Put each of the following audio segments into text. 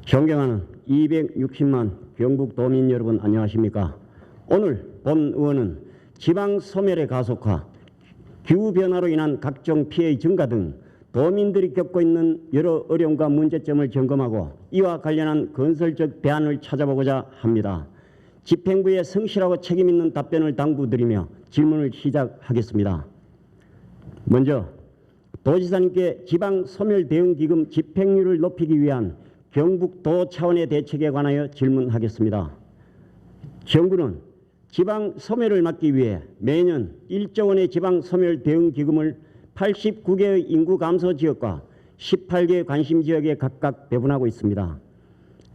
존경하는 260만 경북도민 여러분 안녕하십니까. 오늘 본 의원은 지방 소멸의 가속화, 기후변화로 인한 각종 피해의 증가 등 도민들이 겪고 있는 여러 어려움과 문제점을 점검하고 이와 관련한 건설적 대안을 찾아보고자 합니다. 집행부의 성실하고 책임있는 답변을 당부드리며 질문을 시작하겠습니다. 먼저 도지사님께 지방소멸대응기금 집행률을 높이기 위한 경북도 차원의 대책에 관하여 질문하겠습니다. 정부는 지방소멸을 막기 위해 매년 1조 원의 지방소멸대응기금을 89개의 인구 감소 지역과 18개 관심 지역에 각각 배분하고 있습니다.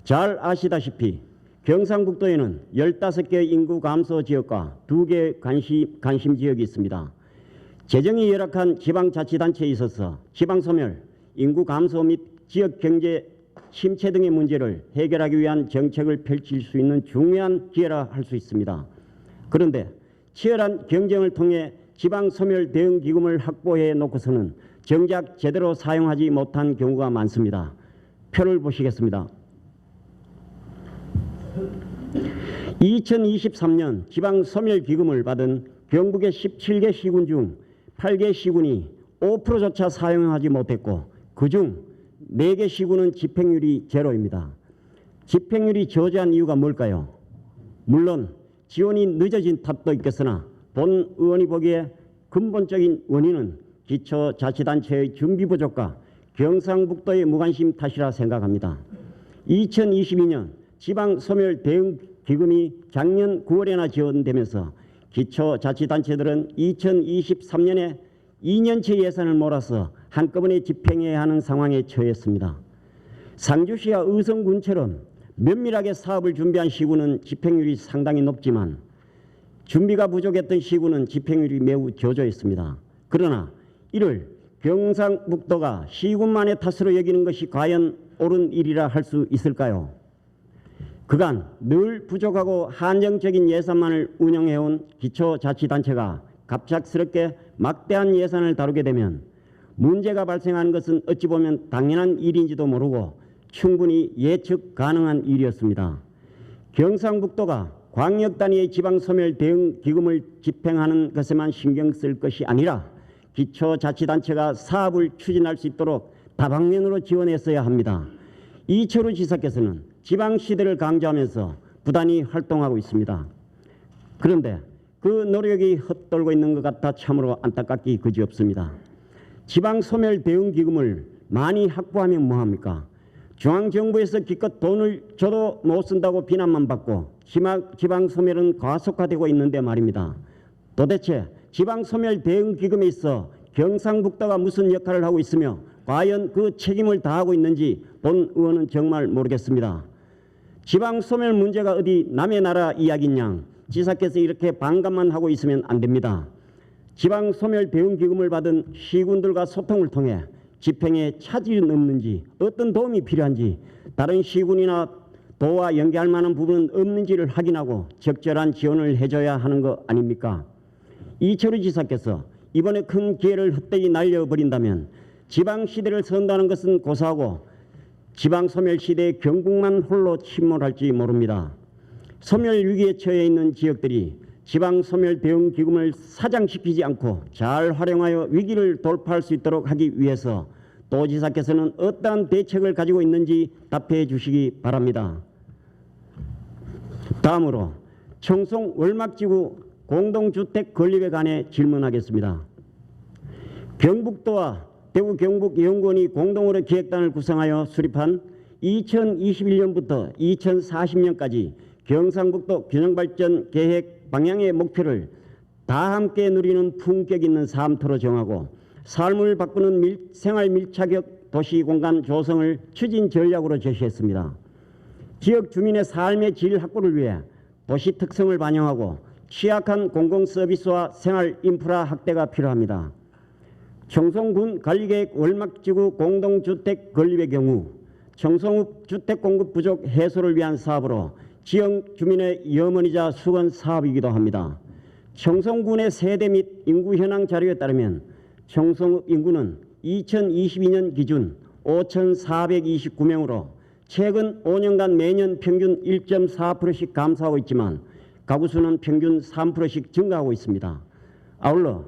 잘 아시다시피 경상북도에는 15개의 인구 감소 지역과 2개의 관심 지역이 있습니다. 재정이 열악한 지방자치단체에 있어서 지방소멸, 인구 감소 및 지역경제 침체 등의 문제를 해결하기 위한 정책을 펼칠 수 있는 중요한 기회라 할 수 있습니다. 그런데 치열한 경쟁을 통해 지방소멸 대응기금을 확보해 놓고서는 정작 제대로 사용하지 못한 경우가 많습니다. 표를 보시겠습니다. 2023년 지방소멸기금을 받은 경북의 17개 시군 중 8개 시군이 5%조차 사용하지 못했고 그중 4개 시군은 집행률이 제로입니다. 집행률이 저조한 이유가 뭘까요? 물론 지원이 늦어진 탓도 있겠으나 본 의원이 보기에 근본적인 원인은 기초자치단체의 준비 부족과 경상북도의 무관심 탓이라 생각합니다. 2022년 지방소멸대응기금이 작년 9월에나 지원되면서 기초자치단체들은 2023년에 2년치 예산을 몰아서 한꺼번에 집행해야 하는 상황에 처했습니다. 상주시와 의성군처럼 면밀하게 사업을 준비한 시군은 집행률이 상당히 높지만 준비가 부족했던 시군은 집행률이 매우 저조했습니다. 그러나 이를 경상북도가 시군만의 탓으로 여기는 것이 과연 옳은 일이라 할 수 있을까요? 그간 늘 부족하고 한정적인 예산만을 운영해온 기초자치단체가 갑작스럽게 막대한 예산을 다루게 되면 문제가 발생하는 것은 어찌 보면 당연한 일인지도 모르고 충분히 예측 가능한 일이었습니다. 경상북도가 광역 단위의 지방소멸 대응 기금을 집행하는 것에만 신경 쓸 것이 아니라 기초자치단체가 사업을 추진할 수 있도록 다방면으로 지원했어야 합니다. 이철우 지사께서는 지방시대를 강조하면서 부단히 활동하고 있습니다. 그런데 그 노력이 헛돌고 있는 것 같아 참으로 안타깝기 그지없습니다. 지방소멸 대응기금을 많이 확보하면 뭐합니까? 중앙정부에서 기껏 돈을 줘도 못 쓴다고 비난만 받고 지방소멸은 가속화되고 있는데 말입니다. 도대체 지방소멸 대응기금에 있어 경상북도가 무슨 역할을 하고 있으며 과연 그 책임을 다하고 있는지 본 의원은 정말 모르겠습니다. 지방소멸 문제가 어디 남의 나라 이야기인 양 지사께서 이렇게 반감만 하고 있으면 안 됩니다. 지방소멸 대응기금을 받은 시군들과 소통을 통해 집행에 차질은 없는지 어떤 도움이 필요한지 다른 시군이나 도와 연계할 만한 부분은 없는지를 확인하고 적절한 지원을 해줘야 하는 거 아닙니까? 이철우 지사께서 이번에 큰 기회를 헛되이 날려버린다면 지방시대를 선다는 것은 고사하고 지방소멸시대의 경북만 홀로 침몰할지 모릅니다. 소멸 위기에 처해 있는 지역들이 지방소멸 대응기금을 사장시키지 않고 잘 활용하여 위기를 돌파할 수 있도록 하기 위해서 도지사께서는 어떠한 대책을 가지고 있는지 답해 주시기 바랍니다. 다음으로 청송 월막지구 공동주택 건립에 관해 질문하겠습니다. 경북도와 대구 경북연구원이 공동으로 기획단을 구성하여 수립한 2021년부터 2040년까지 경상북도 균형발전 계획 방향의 목표를 다 함께 누리는 품격 있는 삶터로 정하고 삶을 바꾸는 생활 밀착형 도시공간 조성을 추진 전략으로 제시했습니다. 지역 주민의 삶의 질 확보를 위해 도시 특성을 반영하고 취약한 공공서비스와 생활 인프라 확대가 필요합니다. 청송군 관리계획 월막지구 공동주택 건립의 경우 청송읍 주택공급 부족 해소를 위한 사업으로 지역 주민의 염원이자 수건 사업이기도 합니다. 청송군의 세대 및 인구 현황 자료에 따르면 청송읍 인구는 2022년 기준 5,429명으로 최근 5년간 매년 평균 1.4%씩 감소하고 있지만 가구 수는 평균 3%씩 증가하고 있습니다. 아울러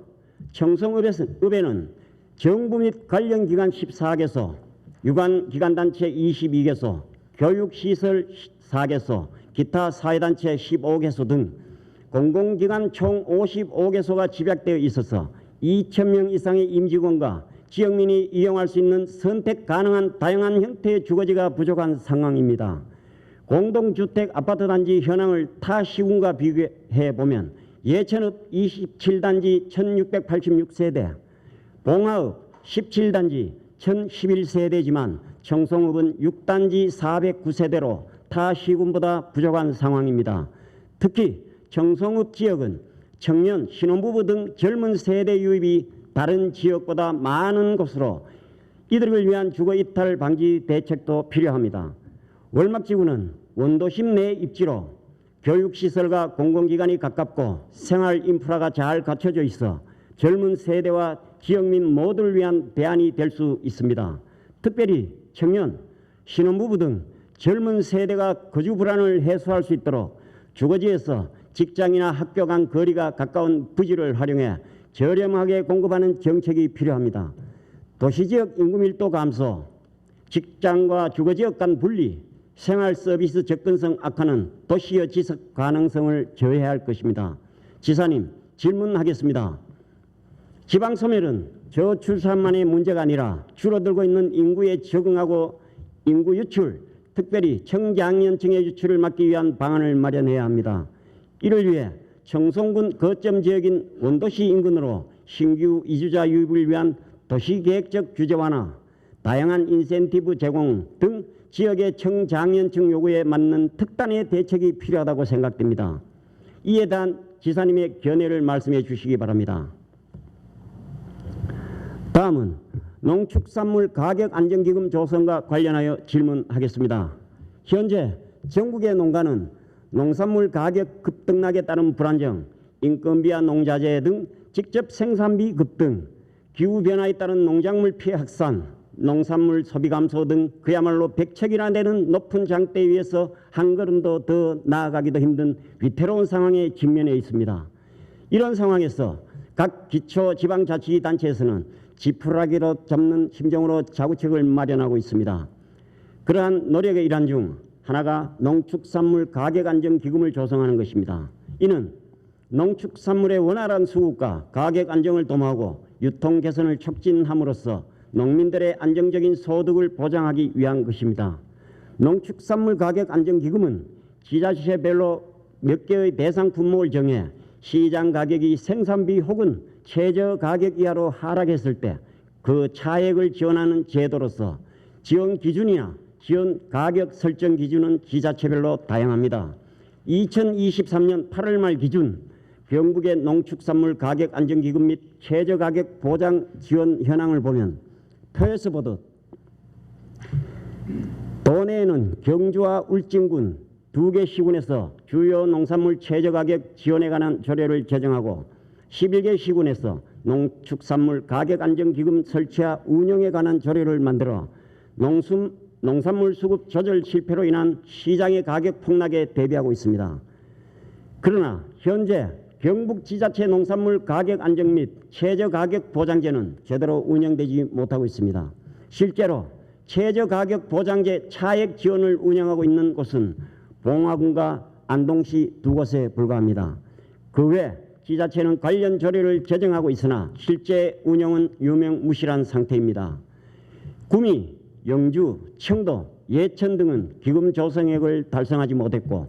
청송읍에는 정부 및 관련기관 14개소, 유관기관단체 22개소, 교육시설 4개소, 기타 사회단체 15개소 등 공공기관 총 55개소가 집약되어 있어서 2,000명 이상의 임직원과 지역민이 이용할 수 있는 선택 가능한 다양한 형태의 주거지가 부족한 상황입니다. 공동주택 아파트 단지 현황을 타 시군과 비교해 보면 예천읍 27단지 1686세대, 봉화읍 17단지 1011세대지만 청송읍은 6단지 409세대로 타 시군보다 부족한 상황입니다. 특히 청송읍 지역은 청년, 신혼부부 등 젊은 세대 유입이 다른 지역보다 많은 곳으로 이들을 위한 주거 이탈 방지 대책도 필요합니다. 월막지구는 원도심 내 입지로 교육시설과 공공기관이 가깝고 생활 인프라가 잘 갖춰져 있어 젊은 세대와 지역민 모두를 위한 대안이 될 수 있습니다. 특별히 청년, 신혼부부 등 젊은 세대가 거주 불안을 해소할 수 있도록 주거지에서 직장이나 학교 간 거리가 가까운 부지를 활용해 저렴하게 공급하는 정책이 필요합니다. 도시지역 인구 밀도 감소, 직장과 주거지역 간 분리, 생활 서비스 접근성 악화는 도시의 지속 가능성을 저해할 할 것입니다. 지사님, 질문하겠습니다. 지방 소멸은 저출산만의 문제가 아니라 줄어들고 있는 인구에 적응하고 인구 유출, 특별히 청장년층의 유출을 막기 위한 방안을 마련해야 합니다. 이를 위해 청송군 거점 지역인 원도시 인근으로 신규 이주자 유입을 위한 도시계획적 규제 완화, 다양한 인센티브 제공 등 지역의 청장년층 요구에 맞는 특단의 대책이 필요하다고 생각됩니다. 이에 대한 지사님의 견해를 말씀해 주시기 바랍니다. 다음은 농축산물 가격 안정기금 조성과 관련하여 질문하겠습니다. 현재 전국의 농가는 농산물 가격 급등락에 따른 불안정, 인건비와 농자재 등 직접 생산비 급등, 기후변화에 따른 농작물 피해 확산, 농산물 소비 감소 등 그야말로 백척이나 되는 높은 장대 위에서 한 걸음도 더 나아가기도 힘든 위태로운 상황에 직면해 있습니다. 이런 상황에서 각 기초지방자치단체에서는 지푸라기로 잡는 심정으로 자구책을 마련하고 있습니다. 그러한 노력의 일환 중 하나가 농축산물 가격안정기금을 조성하는 것입니다. 이는 농축산물의 원활한 수급과 가격 안정을 도모하고 유통 개선을 촉진함으로써 농민들의 안정적인 소득을 보장하기 위한 것입니다. 농축산물 가격안정기금은 지자체별로 몇 개의 대상 품목을 정해 시장 가격이 생산비 혹은 최저 가격 이하로 하락했을 때 그 차액을 지원하는 제도로서 지원 기준이나 지원 가격 설정 기준은 지자체별로 다양합니다. 2023년 8월 말 기준 경북의 농축산물 가격 안정기금 및 최저 가격 보장 지원 현황을 보면 표에서 보듯 도내에는 경주와 울진군 2개 시군에서 주요 농산물 최저 가격 지원에 관한 조례를 제정하고 11개 시군에서 농축산물 가격 안정기금 설치와 운영에 관한 조례를 만들어 농산물 수급 조절 실패로 인한 시장의 가격 폭락에 대비하고 있습니다. 그러나 현재 경북지자체 농산물 가격 안정 및 최저 가격 보장제는 제대로 운영되지 못하고 있습니다. 실제로 최저 가격 보장제 차액 지원을 운영하고 있는 곳은 봉화군과 안동시 2곳에 불과합니다. 그 외 지자체는 관련 조례를 제정하고 있으나 실제 운영은 유명무실한 상태입니다. 구미, 영주, 청도, 예천 등은 기금 조성액을 달성하지 못했고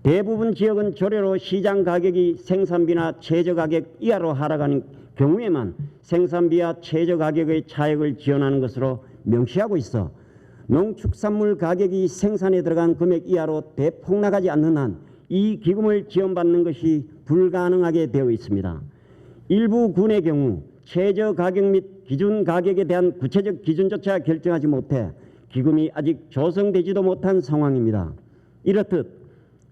대부분 지역은 조례로 시장 가격이 생산비나 최저 가격 이하로 하락하는 경우에만 생산비와 최저 가격의 차액을 지원하는 것으로 명시하고 있어 농축산물 가격이 생산에 들어간 금액 이하로 대폭락하지 않는 한 이 기금을 지원받는 것이 불가능하게 되어 있습니다. 일부 군의 경우 최저 가격 및 기준 가격에 대한 구체적 기준조차 결정하지 못해 기금이 아직 조성되지도 못한 상황입니다. 이렇듯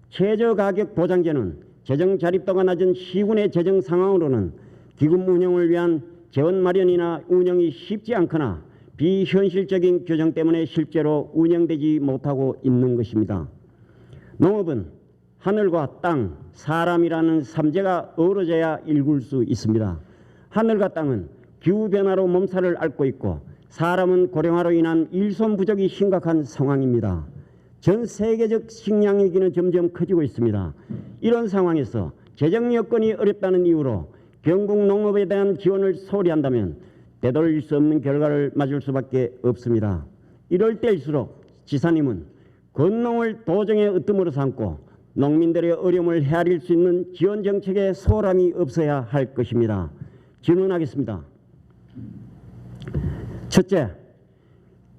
최저 가격 보장제는 재정 자립도가 낮은 시군의 재정 상황으로는 기금 운영을 위한 재원 마련이나 운영이 쉽지 않거나 비현실적인 규정 때문에 실제로 운영되지 못하고 있는 것입니다. 농업은 하늘과 땅, 사람이라는 삼재가 어우러져야 일굴 수 있습니다. 하늘과 땅은 기후변화로 몸살을 앓고 있고 사람은 고령화로 인한 일손 부족이 심각한 상황입니다. 전 세계적 식량 위기는 점점 커지고 있습니다. 이런 상황에서 재정 여건이 어렵다는 이유로 경북 농업에 대한 지원을 소홀히 한다면 되돌릴 수 없는 결과를 맞을 수밖에 없습니다. 이럴 때일수록 지사님은 건농을 도정의 으뜸으로 삼고 농민들의 어려움을 헤아릴 수 있는 지원 정책에 소홀함이 없어야 할 것입니다. 질문하겠습니다. 첫째,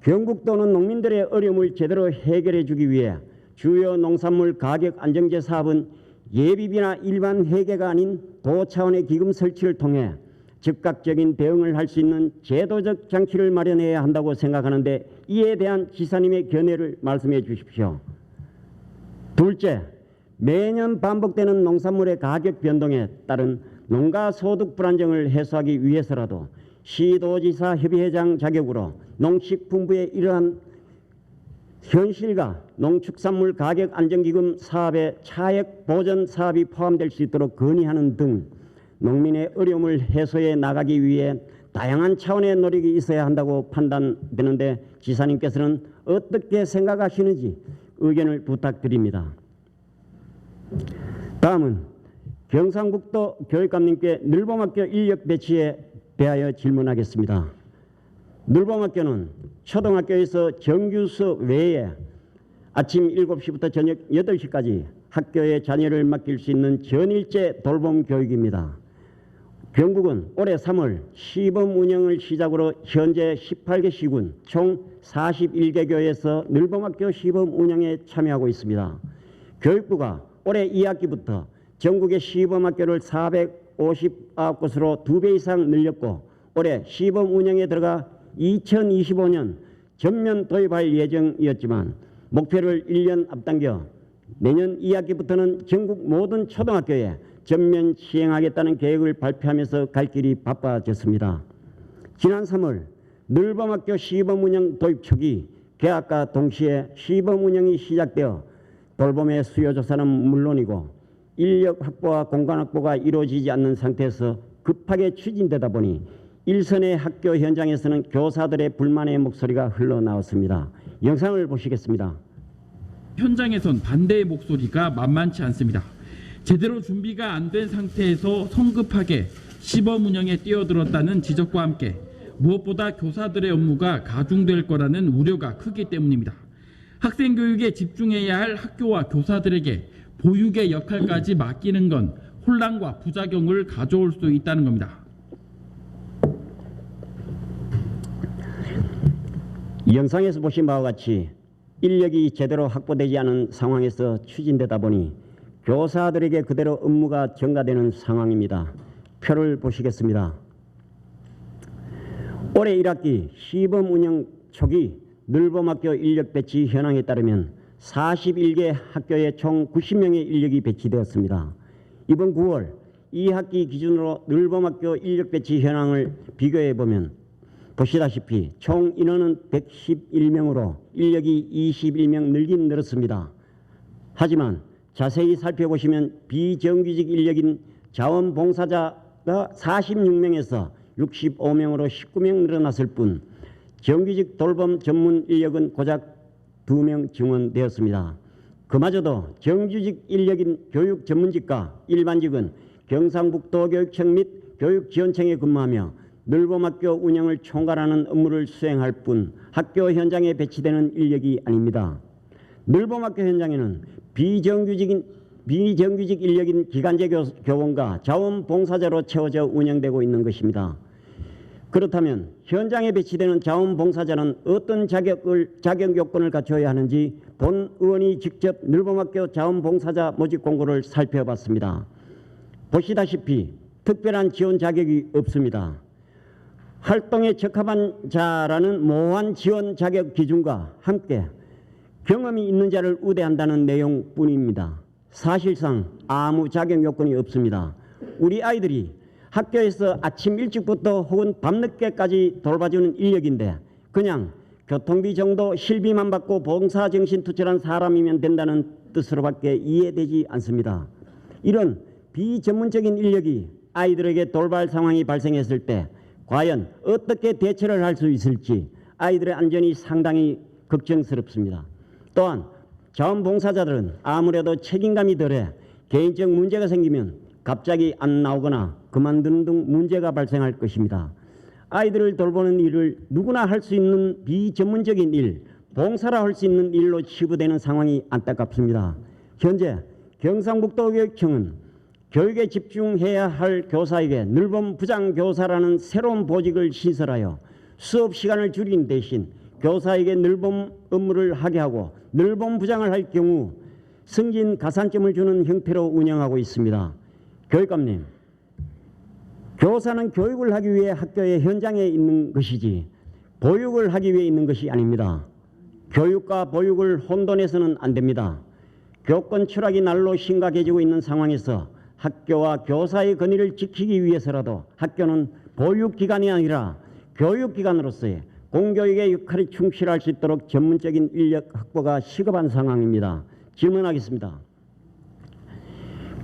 경북도는 농민들의 어려움을 제대로 해결해 주기 위해 주요 농산물 가격 안정제 사업은 예비비나 일반 회계가 아닌 도 차원의 기금 설치를 통해 즉각적인 대응을 할 수 있는 제도적 장치를 마련해야 한다고 생각하는데 이에 대한 지사님의 견해를 말씀해 주십시오. 둘째, 매년 반복되는 농산물의 가격 변동에 따른 농가 소득 불안정을 해소하기 위해서라도 시도지사 협의회장 자격으로 농식품부의 이러한 현실과 농축산물 가격 안정기금 사업에 차액 보전 사업이 포함될 수 있도록 건의하는 등 농민의 어려움을 해소해 나가기 위해 다양한 차원의 노력이 있어야 한다고 판단되는데 지사님께서는 어떻게 생각하시는지 의견을 부탁드립니다. 다음은 경상북도 교육감님께 늘봄학교 인력 배치에 대하여 질문하겠습니다. 늘봄학교는 초등학교에서 정규 수업 외에 아침 7시부터 저녁 8시까지 학교에 자녀를 맡길 수 있는 전일제 돌봄 교육입니다. 경북은 올해 3월 시범 운영을 시작으로 현재 18개 시군 총 41개 교에서 늘봄학교 시범 운영에 참여하고 있습니다. 교육부가 올해 2학기부터 전국의 시범학교를 459곳으로 2배 이상 늘렸고 올해 시범 운영에 들어가 2025년 전면 도입할 예정이었지만 목표를 1년 앞당겨 내년 2학기부터는 전국 모든 초등학교에 전면 시행하겠다는 계획을 발표하면서 갈 길이 바빠졌습니다. 지난 3월 늘봄학교 시범 운영 도입 초기 개학과 동시에 시범 운영이 시작되어 돌봄의 수요 조사는 물론이고 인력 확보와 공간 확보가 이루어지지 않는 상태에서 급하게 추진되다 보니 일선의 학교 현장에서는 교사들의 불만의 목소리가 흘러나왔습니다. 영상을 보시겠습니다. 현장에선 반대의 목소리가 만만치 않습니다. 제대로 준비가 안 된 상태에서 성급하게 시범 운영에 뛰어들었다는 지적과 함께 무엇보다 교사들의 업무가 가중될 거라는 우려가 크기 때문입니다. 학생 교육에 집중해야 할 학교와 교사들에게 보육의 역할까지 맡기는 건 혼란과 부작용을 가져올 수 있다는 겁니다. 영상에서 보신 바와 같이 인력이 제대로 확보되지 않은 상황에서 추진되다 보니 교사들에게 그대로 업무가 전가되는 상황입니다. 표를 보시겠습니다. 올해 1학기 시범 운영 초기 늘봄학교 인력 배치 현황에 따르면 41개 학교에 총 90명의 인력이 배치되었습니다. 이번 9월 2학기 기준으로 늘봄학교 인력 배치 현황을 비교해 보면 보시다시피 총 인원은 111명으로 인력이 21명 늘긴 늘었습니다. 하지만 자세히 살펴보시면 비정규직 인력인 자원봉사자가 46명에서 65명으로 19명 늘어났을 뿐 정규직 돌봄 전문 인력은 고작 2명 증원되었습니다. 그마저도 정규직 인력인 교육 전문직과 일반직은 경상북도 교육청 및 교육지원청에 근무하며 늘봄학교 운영을 총괄하는 업무를 수행할 뿐 학교 현장에 배치되는 인력이 아닙니다. 늘봄학교 현장에는 비정규직 인력인 기간제 교원과 자원봉사자로 채워져 운영되고 있는 것입니다. 그렇다면 현장에 배치되는 자원봉사자는 어떤 자격 요건을 갖춰야 하는지 본 의원이 직접 늘봄학교 자원봉사자 모집 공고를 살펴봤습니다. 보시다시피 특별한 지원 자격이 없습니다. 활동에 적합한 자라는 모호한 지원 자격 기준과 함께 경험이 있는 자를 우대한다는 내용뿐입니다. 사실상 아무 자격 요건이 없습니다. 우리 아이들이 학교에서 아침 일찍부터 혹은 밤늦게까지 돌봐주는 인력인데 그냥 교통비 정도 실비만 받고 봉사정신 투철한 사람이면 된다는 뜻으로밖에 이해되지 않습니다. 이런 비전문적인 인력이 아이들에게 돌발 상황이 발생했을 때 과연 어떻게 대처를 할 수 있을지 아이들의 안전이 상당히 걱정스럽습니다. 또한 자원봉사자들은 아무래도 책임감이 덜해 개인적 문제가 생기면 갑자기 안 나오거나 그만두는 등 문제가 발생할 것입니다. 아이들을 돌보는 일을 누구나 할 수 있는 비전문적인 일, 봉사라 할 수 있는 일로 치부되는 상황이 안타깝습니다. 현재 경상북도교육청은 교육에 집중해야 할 교사에게 늘봄 부장교사라는 새로운 보직을 신설하여 수업 시간을 줄인 대신 교사에게 늘봄 업무를 하게 하고 늘봄 부장을 할 경우 승진 가산점을 주는 형태로 운영하고 있습니다. 교육감님, 교사는 교육을 하기 위해 학교의 현장에 있는 것이지 보육을 하기 위해 있는 것이 아닙니다. 교육과 보육을 혼돈해서는 안 됩니다. 교권 추락이 날로 심각해지고 있는 상황에서 학교와 교사의 권위를 지키기 위해서라도 학교는 보육기관이 아니라 교육기관으로서의 공교육의 역할에 충실할 수 있도록 전문적인 인력 확보가 시급한 상황입니다. 질문하겠습니다.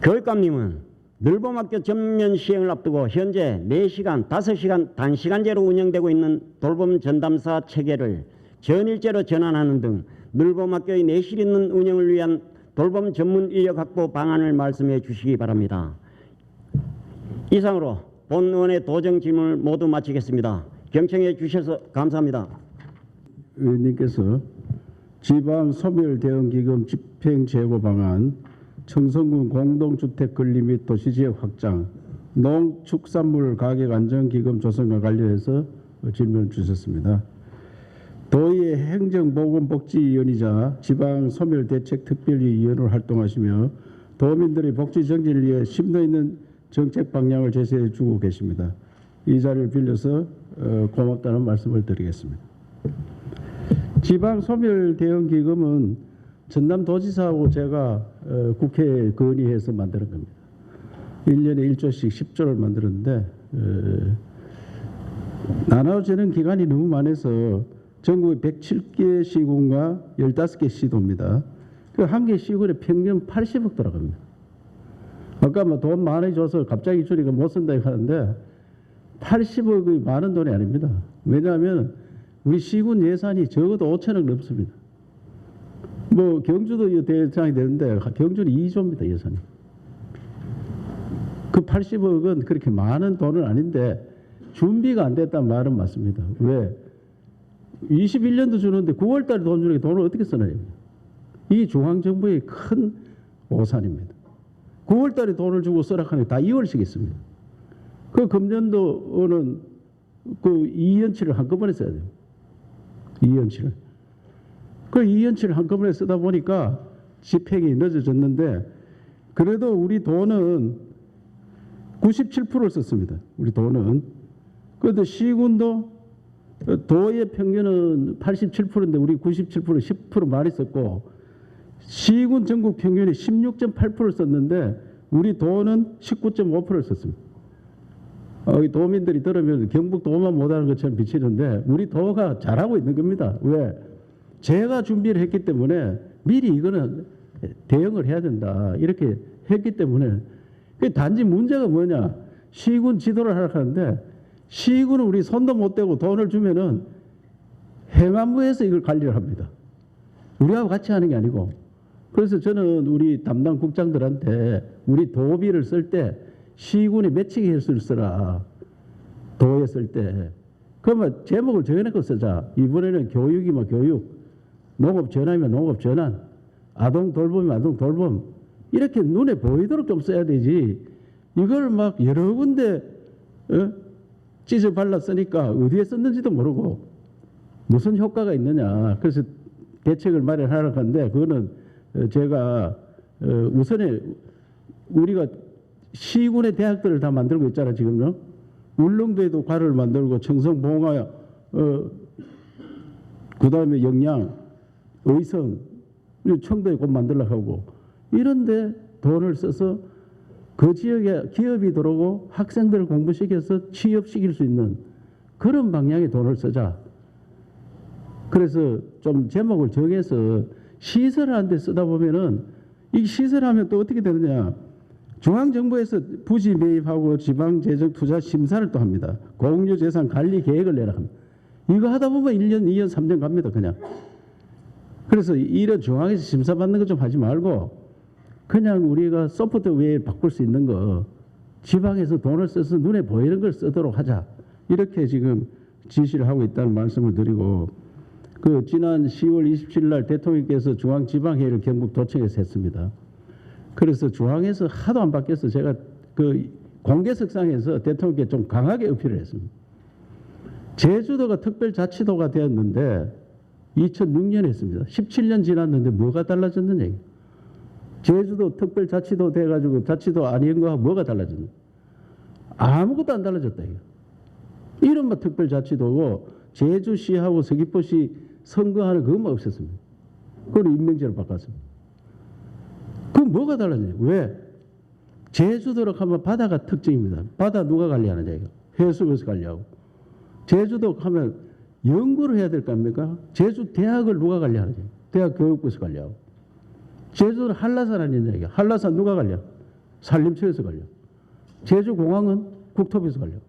교육감님은 늘봄학교 전면 시행을 앞두고 현재 4시간, 5시간 단시간제로 운영되고 있는 돌봄 전담사 체계를 전일제로 전환하는 등 늘봄학교의 내실 있는 운영을 위한 돌봄 전문 인력 확보 방안을 말씀해 주시기 바랍니다. 이상으로 본 의원의 도정 질문을 모두 마치겠습니다. 경청해 주셔서 감사합니다. 의원님께서 지방 소멸 대응 기금 집행 재고 방안, 청성군 공동주택 건립 및 도시지역 확장, 농축산물 가격 안정 기금 조성과 관련해서 질문을 주셨습니다. 도의회 행정보건복지위원이자 지방소멸대책특별위원으로 활동하시며 도민들의 복지 정진을 위해 심도 있는 정책 방향을 제시해 주고 계십니다. 이 자리를 빌려서 고맙다는 말씀을 드리겠습니다. 지방소멸대응기금은 전남도지사하고 제가 국회에 건의해서 만드는 겁니다. 1년에 1조씩 10조를 만들었는데 나눠지는 기간이 너무 많아서 전국에 107개 시군과 15개 시도입니다. 그 한 개 시군에 평균 80억 들어갑니다. 아까 뭐 돈 많이 줘서 갑자기 주니까 못 쓴다 하는데 80억이 많은 돈이 아닙니다. 왜냐하면 우리 시군 예산이 적어도 5천억 넘습니다. 뭐 경주도 대상이 되는데 경주는 2조입니다. 예산이. 그 80억은 그렇게 많은 돈은 아닌데 준비가 안 됐다는 말은 맞습니다. 왜? 21년도 주는데 9월달에 돈 주는 게 돈을 어떻게 쓰나요? 이 중앙정부의 큰 오산입니다. 9월달에 돈을 주고 쓰라하니 다 2월씩 있습니다. 그 금년도는 그 2년치를 한꺼번에 써야 돼요. 2년치를. 그 2년치를 한꺼번에 쓰다 보니까 집행이 늦어졌는데 그래도 우리 돈은 97%를 썼습니다. 우리 돈은. 그런데 시군도 도의 평균은 87%인데 우리 97% 10% 많이 썼고 시군 전국 평균이 16.8%를 썼는데 우리 돈은 19.5%를 썼습니다. 도민들이 들으면 경북 도만 못하는 것처럼 비치는데 우리 도가 잘하고 있는 겁니다. 왜? 제가 준비를 했기 때문에 미리 이거는 대응을 해야 된다 이렇게 했기 때문에 단지 문제가 뭐냐 시군 지도를 하려고 하는데 시군은 우리 손도 못 대고 돈을 주면은 행안부에서 이걸 관리를 합니다. 우리하고 같이 하는 게 아니고 그래서 저는 우리 담당 국장들한테 우리 도비를 쓸 때 시군이 매칭해서 쓰라 도에 쓸 때 그러면 제목을 정해놓고 쓰자. 이번에는 교육이면 교육 농업 전환이면 농업 전환, 아동 돌봄이면 아동 돌봄 이렇게 눈에 보이도록 좀 써야 되지. 이걸 막 여러 군데 찢어 발라 쓰니까 어디에 썼는지도 모르고 무슨 효과가 있느냐. 그래서 대책을 마련하려고 하는데 그거는 제가 우선에 우리가 시군의 대학들을 다 만들고 있잖아 지금요. 울릉도에도 과를 만들고 청성, 봉화, 그다음에 영양, 의성, 청도에 곧 만들려고 하고 이런데 돈을 써서 그 지역에 기업이 들어오고 학생들을 공부시켜서 취업시킬 수 있는 그런 방향의 돈을 쓰자. 그래서 좀 제목을 정해서 시설하는 데 쓰다 보면은 이 시설하면 또 어떻게 되느냐. 중앙정부에서 부지 매입하고 지방재정투자 심사를 또 합니다. 공유재산 관리 계획을 내라 합니다. 이거 하다 보면 1년, 2년, 3년 갑니다. 그냥. 그래서 이런 중앙에서 심사받는 거 좀 하지 말고 그냥 우리가 소프트웨어 바꿀 수 있는 거 지방에서 돈을 써서 눈에 보이는 걸 쓰도록 하자. 이렇게 지금 지시를 하고 있다는 말씀을 드리고 그 지난 10월 27일 날 대통령께서 중앙지방회의를 경북 도청에서 했습니다. 그래서 중앙에서 하도 안 바뀌어서 제가 그 공개석상에서 대통령께 좀 강하게 어필을 했습니다. 제주도가 특별자치도가 되었는데 2006년에 했습니다. 17년 지났는데 뭐가 달라졌느냐. 제주도 특별자치도 돼가지고 자치도 아닌 거하고 뭐가 달라졌느냐. 아무것도 안 달라졌다. 이른바 특별자치도고 제주시하고 서귀포시 선거하는 그것만 없었습니다. 그걸 임명제로 바꿨습니다. 그럼 뭐가 달라졌냐. 왜? 제주도로 하면 바다가 특징입니다. 바다 누가 관리하느냐. 해수부에서 관리하고. 제주도 하면 연구를 해야 될 거 아닙니까? 제주 대학을 누가 관리하느냐. 대학 교육부에서 관리하고. 제주도는 한라산 아니냐. 한라산 누가 관리하고. 산림처에서 관리하고. 제주공항은 국토부에서 관리하고.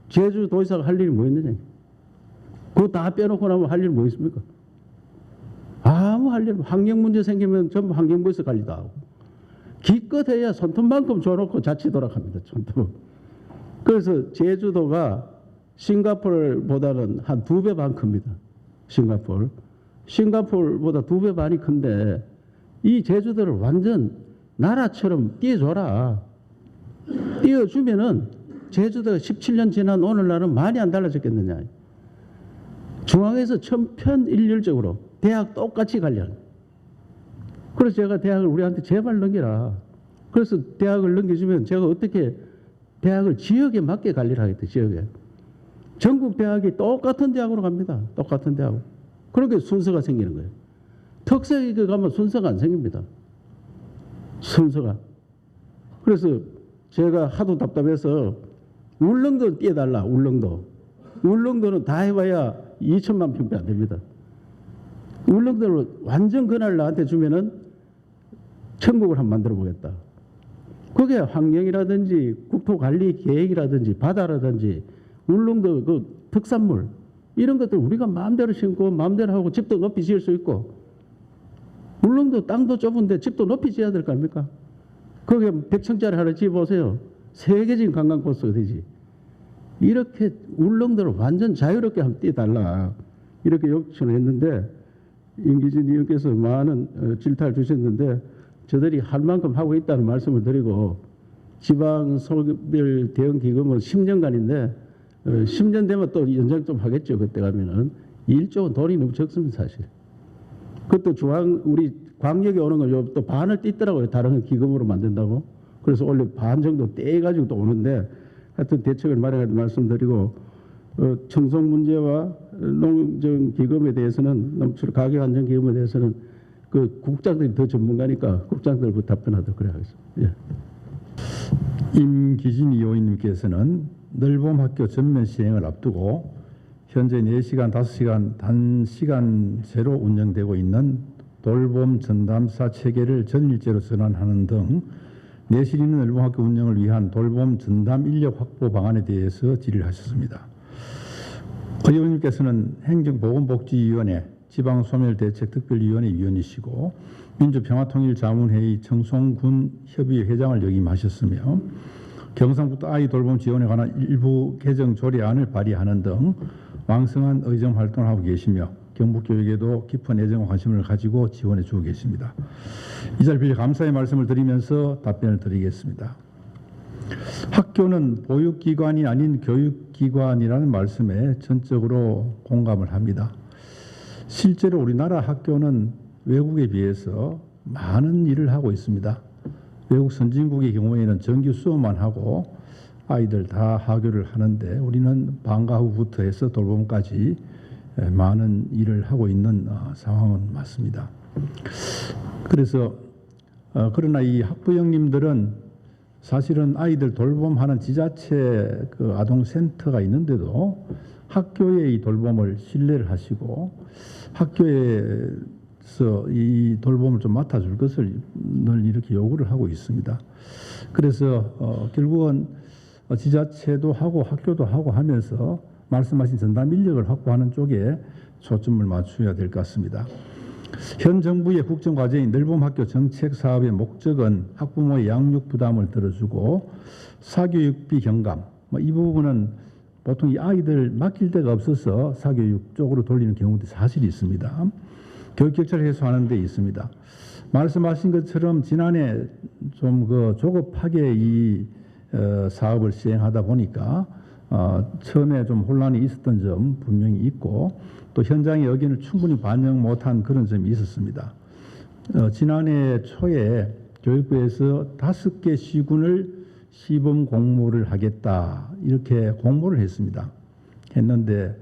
제주도지사가 할 일이 뭐 있느냐. 그거 다 빼놓고 나면 할 일이 뭐 있습니까? 아무 할 일, 환경 문제 생기면 전부 환경부에서 관리도 하고. 기껏해야 손톱만큼 줘놓고 자치도록 합니다. 손톱. 그래서 제주도가 싱가포르보다는 한 2배 반 큽니다. 싱가포르보다 2배 반이 큰데 이 제주도를 완전 나라처럼 띄워줘라. 띄워주면은 제주도가 17년 지난 오늘날은 많이 안 달라졌겠느냐. 중앙에서 천편일률적으로 대학 똑같이 관리하는. 그래서 제가 대학을 우리한테 제발 넘기라. 그래서 대학을 넘겨주면 제가 어떻게 대학을 지역에 맞게 관리를 하겠다. 지역에. 전국 대학이 똑같은 대학으로 갑니다. 똑같은 대학. 그렇게 순서가 생기는 거예요. 특색이 가면 순서가 안 생깁니다. 순서가. 그래서 제가 하도 답답해서 울릉도 띄워달라. 울릉도는 다 해봐야 2천만 평대 안 됩니다. 울릉도를 완전 그날 나한테 주면은 천국을 한번 만들어 보겠다. 그게 환경이라든지 국토관리 계획이라든지 바다라든지 울릉도 그 특산물 이런 것들 우리가 마음대로 심고 마음대로 하고 집도 높이 지을 수 있고 울릉도 땅도 좁은데 집도 높이 지어야 될 거 아닙니까? 거기에 100층짜리 하나 지어보세요. 세계적인 관광 코스가 되지. 이렇게 울릉도를 완전 자유롭게 한번 띄워달라. 이렇게 요청을 했는데 임기진 의원께서 많은 질타를 주셨는데 저들이 할 만큼 하고 있다는 말씀을 드리고 지방소별 대응기금은 10년간인데 10년 되면 또 연장 좀 하겠죠. 그때 가면은 1조 원 돈이 너무 적습니다. 사실. 그것도 중앙 우리 광역에 오는 걸 또 반을 띄더라고요. 다른 기금으로 만든다고. 그래서 원래 반 정도 떼가지고 또 오는데 하여튼 대책을 마련할 말씀드리고 청송 문제와 농정기금에 대해서는 농축 가격안정기금에 대해서는 그 국장들이 더 전문가니까 국장들 답변하도록 그래 하겠습니다. 예. 임기진 의원님께서는 늘봄학교 전면 시행을 앞두고 현재 4시간, 5시간 단시간제로 운영되고 있는 돌봄 전담사 체계를 전일제로 전환하는 등 내실 있는 늘봄학교 운영을 위한 돌봄 전담 인력 확보 방안에 대해서 질의를 하셨습니다. 의원님께서는 행정보건복지위원회 지방소멸대책특별위원회 위원이시고 민주평화통일자문회의 청송군협의회 회장을 역임하셨으며 경상북도 아이 돌봄 지원에 관한 일부 개정 조례안을 발의하는 등 왕성한 의정 활동을 하고 계시며 경북교육에도 깊은 애정과 관심을 가지고 지원해 주고 계십니다. 이 자리를 빌려 감사의 말씀을 드리면서 답변을 드리겠습니다. 학교는 보육기관이 아닌 교육기관이라는 말씀에 전적으로 공감을 합니다. 실제로 우리나라 학교는 외국에 비해서 많은 일을 하고 있습니다. 외국 선진국의 경우에는 정규 수업만 하고 아이들 다 하교를 하는데 우리는 방과 후부터 해서 돌봄까지 많은 일을 하고 있는 상황은 맞습니다. 그래서 그러나 이 학부형님들은 사실은 아이들 돌봄하는 지자체 그 아동센터가 있는데도 학교의 이 돌봄을 신뢰를 하시고 학교에서 이 돌봄을 좀 맡아줄 것을 늘 이렇게 요구를 하고 있습니다. 그래서 결국은 지자체도 하고 학교도 하고 하면서 말씀하신 전담 인력을 확보하는 쪽에 초점을 맞춰야 될 것 같습니다. 현 정부의 국정과제인 늘봄학교 정책 사업의 목적은 학부모의 양육 부담을 들어주고 사교육비 경감, 이 부분은 보통 이 아이들 맡길 데가 없어서 사교육 쪽으로 돌리는 경우도 사실 있습니다. 교육 격차를 해소하는 데 있습니다. 말씀하신 것처럼 지난해 좀 조급하게 이 사업을 시행하다 보니까 처음에 좀 혼란이 있었던 점 분명히 있고 또 현장의 의견을 충분히 반영 못한 그런 점이 있었습니다. 지난해 초에 교육부에서 5개 시군을 시범 공모를 하겠다 이렇게 공모를 했는데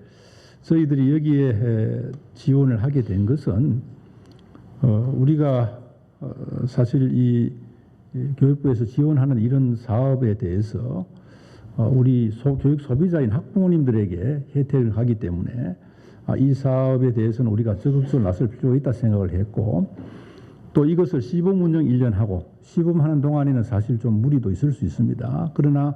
저희들이 여기에 지원을 하게 된 것은 우리가 사실 이 교육부에서 지원하는 이런 사업에 대해서 우리 교육 소비자인 학부모님들에게 혜택을 하기 때문에 이 사업에 대해서는 우리가 적극적으로 나설 필요가 있다 생각을 했고 또 이것을 시범 운영 1년 하고 시범하는 동안에는 사실 좀 무리도 있을 수 있습니다. 그러나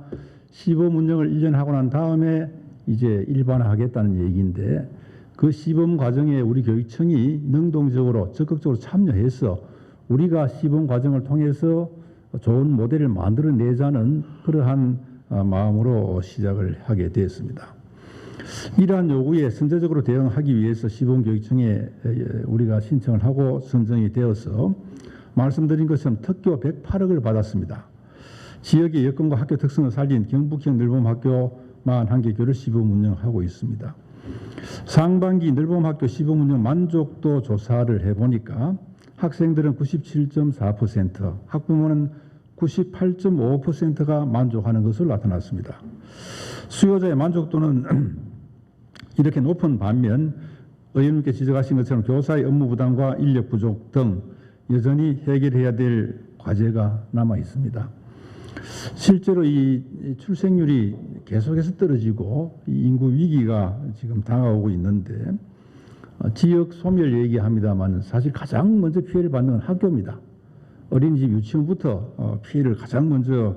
시범 운영을 1년 하고 난 다음에 이제 일반화하겠다는 얘기인데 그 시범 과정에 우리 교육청이 능동적으로 적극적으로 참여해서 우리가 시범 과정을 통해서 좋은 모델을 만들어내자는 그러한 마음으로 시작을 하게 되었습니다. 이러한 요구에 선제적으로 대응하기 위해서 시범교육청에 우리가 신청을 하고 선정이 되어서 말씀드린 것처럼 특교 108억을 받았습니다. 지역의 여건과 학교 특성을 살린 경북형 늘봄학교 41개 교를 시범 운영하고 있습니다. 상반기 늘봄학교 시범 운영 만족도 조사를 해보니까 학생들은 97.4%, 학부모는 98.5%가 만족하는 것으로 나타났습니다. 수요자의 만족도는 이렇게 높은 반면 의원님께 지적하신 것처럼 교사의 업무 부담과 인력 부족 등 여전히 해결해야 될 과제가 남아 있습니다. 실제로 이 출생률이 계속해서 떨어지고 이 인구 위기가 지금 다가오고 있는데 지역 소멸 얘기합니다만 사실 가장 먼저 피해를 받는 건 학교입니다. 어린이집 유치원부터 피해를 가장 먼저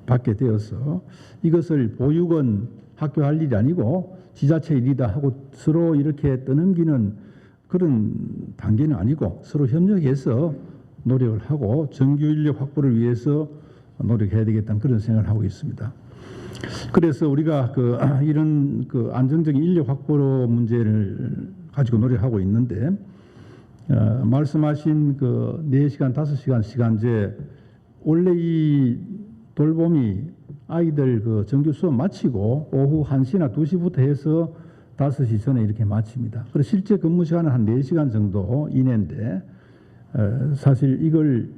받게 되어서 이것을 보육원 학교 할 일이 아니고 지자체 일이다 하고 서로 이렇게 떠넘기는 그런 단계는 아니고 서로 협력해서 노력을 하고 정규 인력 확보를 위해서 노력해야 되겠다는 그런 생각을 하고 있습니다. 그래서 우리가 이런 안정적인 인력 확보 문제를 가지고 노력하고 있는데 말씀하신 4시간, 5시간 시간제 원래 이 돌봄이 아이들 정규 수업 마치고 오후 1시나 2시부터 해서 5시 전에 이렇게 마칩니다. 그래서 실제 근무 시간은 한 4시간 정도 이내인데 사실 이걸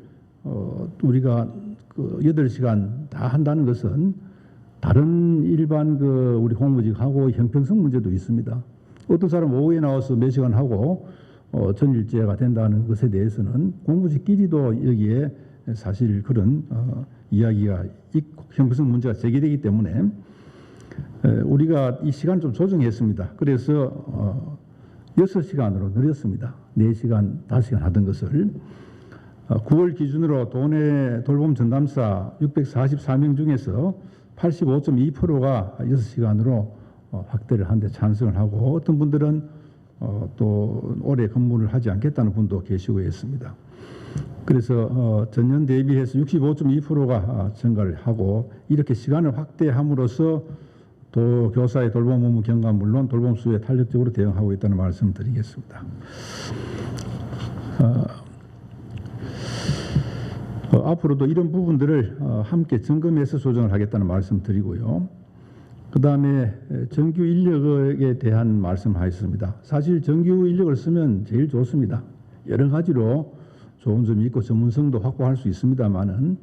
우리가 8시간 다 한다는 것은 다른 일반 우리 공무직하고 형평성 문제도 있습니다. 어떤 사람 오후에 나와서 몇 시간 하고 전일제가 된다는 것에 대해서는 공무직끼리도 여기에 사실 그런 이야기가 있고 형평성 문제가 제기되기 때문에 우리가 이 시간 좀 조정했습니다. 그래서 6시간으로 늘렸습니다. 4시간, 5시간 하던 것을 9월 기준으로 도내 돌봄 전담사 644명 중에서 85.2%가 6시간으로 확대를 하는데 찬성을 하고 어떤 분들은 또 오래 근무를 하지 않겠다는 분도 계시고 했습니다. 그래서 전년 대비해서 65.2%가 증가를 하고 이렇게 시간을 확대함으로써 또 교사의 돌봄 업무 경감 물론 돌봄 수요에 탄력적으로 대응하고 있다는 말씀을 드리겠습니다. 앞으로도 이런 부분들을 함께 점검해서 조정을 하겠다는 말씀 드리고요. 그 다음에 정규 인력에 대한 말씀하셨습니다. 사실 정규 인력을 쓰면 제일 좋습니다. 여러 가지로 좋은 점이 있고 전문성도 확보할 수 있습니다만은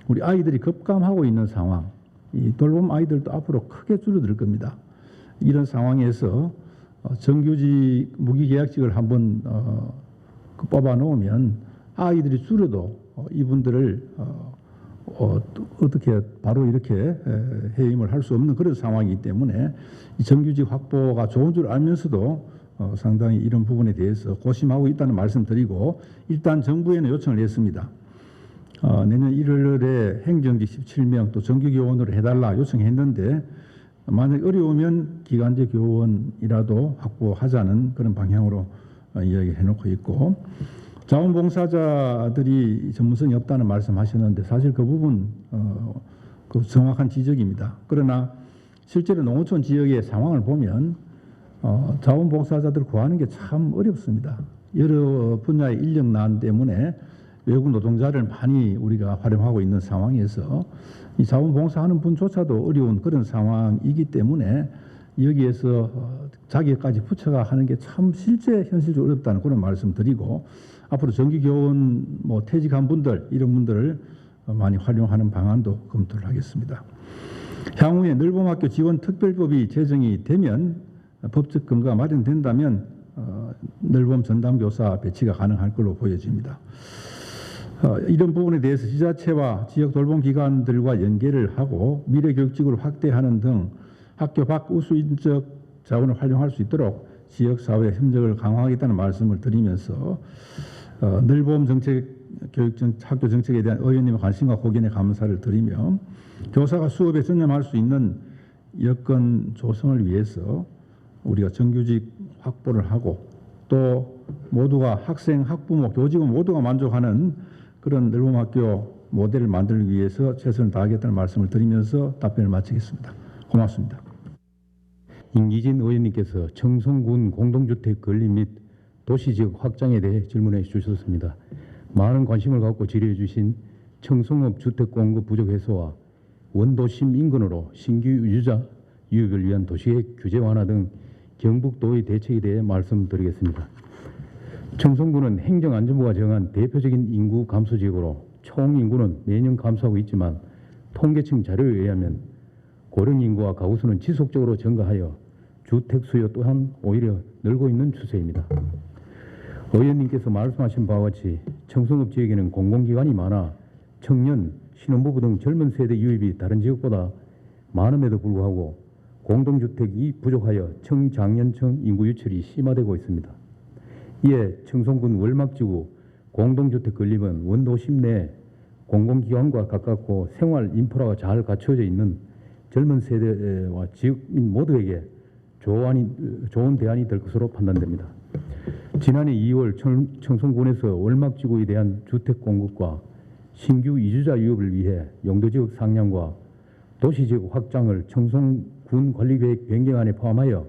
우리 아이들이 급감하고 있는 상황, 이 돌봄 아이들도 앞으로 크게 줄어들 겁니다. 이런 상황에서 정규직, 무기계약직을 한번 뽑아 놓으면 아이들이 줄어도 이분들을 어떻게 바로 이렇게 해임을 할 수 없는 그런 상황이기 때문에 이 정규직 확보가 좋은 줄 알면서도 상당히 이런 부분에 대해서 고심하고 있다는 말씀드리고 일단 정부에는 요청을 했습니다. 내년 1월에 행정직 17명 또 정규 교원으로 해달라 요청했는데 만약 어려우면 기간제 교원이라도 확보하자는 그런 방향으로 이야기를 해놓고 있고 자원봉사자들이 전문성이 없다는 말씀하셨는데 사실 그 부분 그 정확한 지적입니다. 그러나 실제로 농어촌 지역의 상황을 보면 자원봉사자들 구하는 게 참 어렵습니다. 여러 분야의 인력난 때문에 외국 노동자를 많이 우리가 활용하고 있는 상황에서 이 자원봉사하는 분조차도 어려운 그런 상황이기 때문에 여기에서 자기까지 붙여가 하는 게 참 실제 현실적으로 어렵다는 그런 말씀드리고 앞으로 정규교원 뭐 퇴직한 분들 이런 분들을 많이 활용하는 방안도 검토를 하겠습니다. 향후에 늘봄학교 지원 특별법이 제정이 되면 법적 근거가 마련된다면 늘봄 전담교사 배치가 가능할 걸로 보여집니다. 이런 부분에 대해서 지자체와 지역 돌봄기관들과 연계를 하고 미래교육직으로 확대하는 등 학교 밖 우수인적 자원을 활용할 수 있도록 지역사회 협력을 강화하겠다는 말씀을 드리면서 늘봄 정책, 학교 정책에 대한 의원님의 관심과 고견에 감사를 드리며 교사가 수업에 전념할 수 있는 여건 조성을 위해서 우리가 정규직 확보를 하고 또 모두가 학생, 학부모, 교직원 모두가 만족하는 그런 늘봄학교 모델을 만들기 위해서 최선을 다하겠다는 말씀을 드리면서 답변을 마치겠습니다. 고맙습니다. 임기진 의원님께서 청송군 공동주택 건립 및 도시지역 확장에 대해 질문해 주셨습니다. 많은 관심을 갖고 질의해 주신 청송읍 주택 공급 부족 해소와 원도심 인근으로 신규 유주자 유입을 위한 도시계획 규제 완화 등 경북도의 대책에 대해 말씀드리겠습니다. 청송군은 행정안전부가 정한 대표적인 인구 감소 지역으로 총 인구는 매년 감소하고 있지만 통계청 자료에 의하면 고령 인구와 가구 수는 지속적으로 증가하여 주택 수요 또한 오히려 늘고 있는 추세입니다. 의원님께서 말씀하신 바와 같이 청송읍 지역에는 공공기관이 많아 청년, 신혼부부 등 젊은 세대 유입이 다른 지역보다 많음에도 불구하고 공동주택이 부족하여 청장년층 인구 유출이 심화되고 있습니다. 이에 청송군 월막지구 공동주택 건립은 원도심 내 공공기관과 가깝고 생활 인프라가 잘 갖춰져 있는 젊은 세대와 지역민 모두에게 좋은 대안이 될 것으로 판단됩니다. 지난해 2월 청송군에서 월막지구에 대한 주택 공급과 신규 이주자 유입을 위해 용도지역 상향과 도시지역 확장을 청송군 관리계획 변경안에 포함하여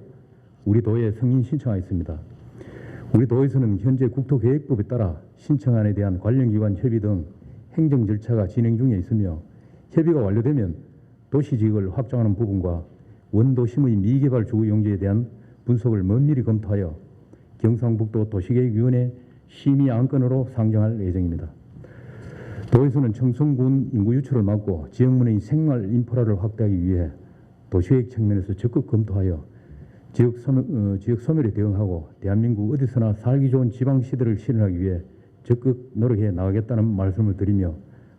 우리 도에 승인 신청하였습니다. 우리 도에서는 현재 국토계획법에 따라 신청안에 대한 관련 기관 협의 등 행정 절차가 진행 중에 있으며 협의가 완료되면 도시지역을 확장하는 부분과 원도심의 미개발 주거 용지에 대한 분석을 면밀히 검토하여 경상북도 도시계획위원회 심의 안건으로 상정할 예정입니다. 도에서는 청송군 인구 유출을 막고 지역민의 생활 인프라를 확대하기 위해 도시계획 측면에서 적극 검토하여 지역 소멸에 대응하고 대한민국 어디서나 살기 좋은 지방시대를 실현하기 위해 적극 노력해 나가겠다는 말씀을 드리며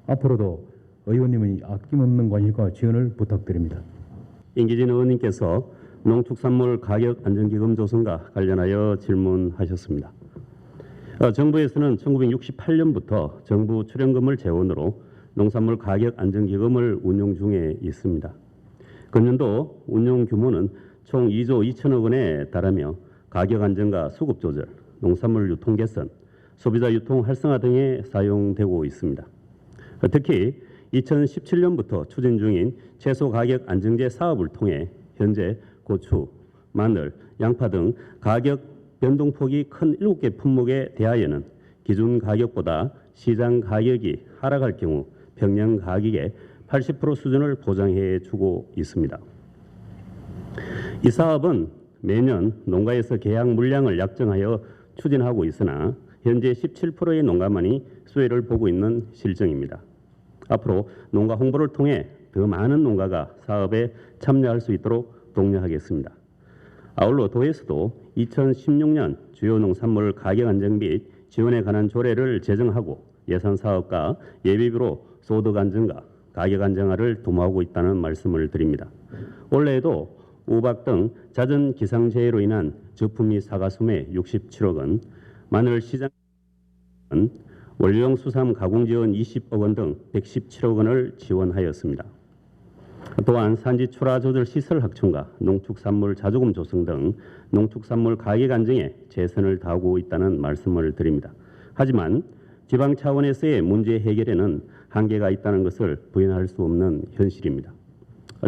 앞으로도 의원님의 아낌없는 관심과 지원을 부탁드립니다. 임기진 의원님께서 농축산물 가격 안정기금 조성과 관련하여 질문하셨습니다. 정부에서는 1968년부터 정부 출연금을 재원으로 농산물 가격 안정기금을 운용 중에 있습니다. 금년도 운용 규모는 총 2조 2천억 원에 달하며 가격 안정과 수급 조절, 농산물 유통 개선, 소비자 유통 활성화 등에 사용되고 있습니다. 특히 2017년부터 추진 중인 채소 가격 안정제 사업을 통해 현재 고추, 마늘, 양파 등 가격 변동폭이 큰 7개 품목에 대하여는 기준 가격보다 시장 가격이 하락할 경우 평년 가격의 80% 수준을 보장해 주고 있습니다. 이 사업은 매년 농가에서 계약 물량을 약정하여 추진하고 있으나 현재 17%의 농가만이 수혜를 보고 있는 실정입니다. 앞으로 농가 홍보를 통해 더 많은 농가가 사업에 참여할 수 있도록 독려하겠습니다. 아울러 도에서도 2016년 주요 농산물 가격 안정 및 지원에 관한 조례를 제정하고 예산 사업과 예비비로 소득 안정과 가격 안정화를 도모하고 있다는 말씀을 드립니다. 올해에도 우박 등 잦은 기상재해로 인한 저품 및 사과수매 67억 원, 마늘 시장 원료용 수삼 가공 지원 20억 원 등 117억 원을 지원하였습니다. 또한 산지 출하 조절 시설 확충과 농축산물 자조금 조성 등 농축산물 가격 안정에 최선을 다하고 있다는 말씀을 드립니다. 하지만 지방 차원에서의 문제 해결에는 한계가 있다는 것을 부인할 수 없는 현실입니다.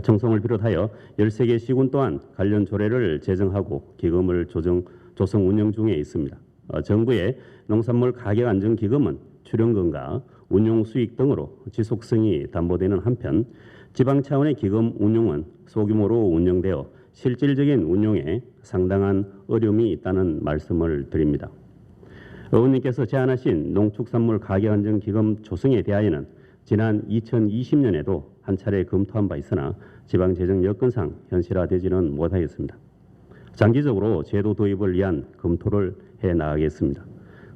청송을 비롯하여 13개 시군 또한 관련 조례를 제정하고 기금을 조성 운영 중에 있습니다. 정부의 농산물 가격 안정 기금은 출연금과 운용 수익 등으로 지속성이 담보되는 한편 지방 차원의 기금 운용은 소규모로 운영되어 실질적인 운용에 상당한 어려움이 있다는 말씀을 드립니다. 의원님께서 제안하신 농축산물 가격 안정 기금 조성에 대하여는 지난 2020년에도 한 차례 검토한 바 있으나 지방 재정 여건상 현실화되지는 못하였습니다. 장기적으로 제도 도입을 위한 검토를 해 나가겠습니다.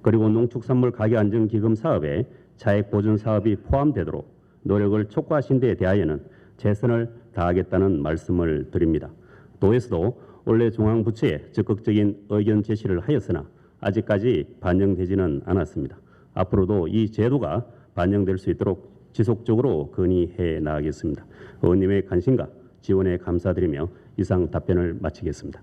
그리고 농축산물 가격 안정 기금 사업에 차액 보전 사업이 포함되도록 노력을 촉구하신 데에 대하여는 최선을 다하겠다는 말씀을 드립니다. 도에서도 원래 중앙부처에 적극적인 의견 제시를 하였으나 아직까지 반영되지는 않았습니다. 앞으로도 이 제도가 반영될 수 있도록 지속적으로 건의해 나가겠습니다. 의원님의 관심과 지원에 감사드리며 이상 답변을 마치겠습니다.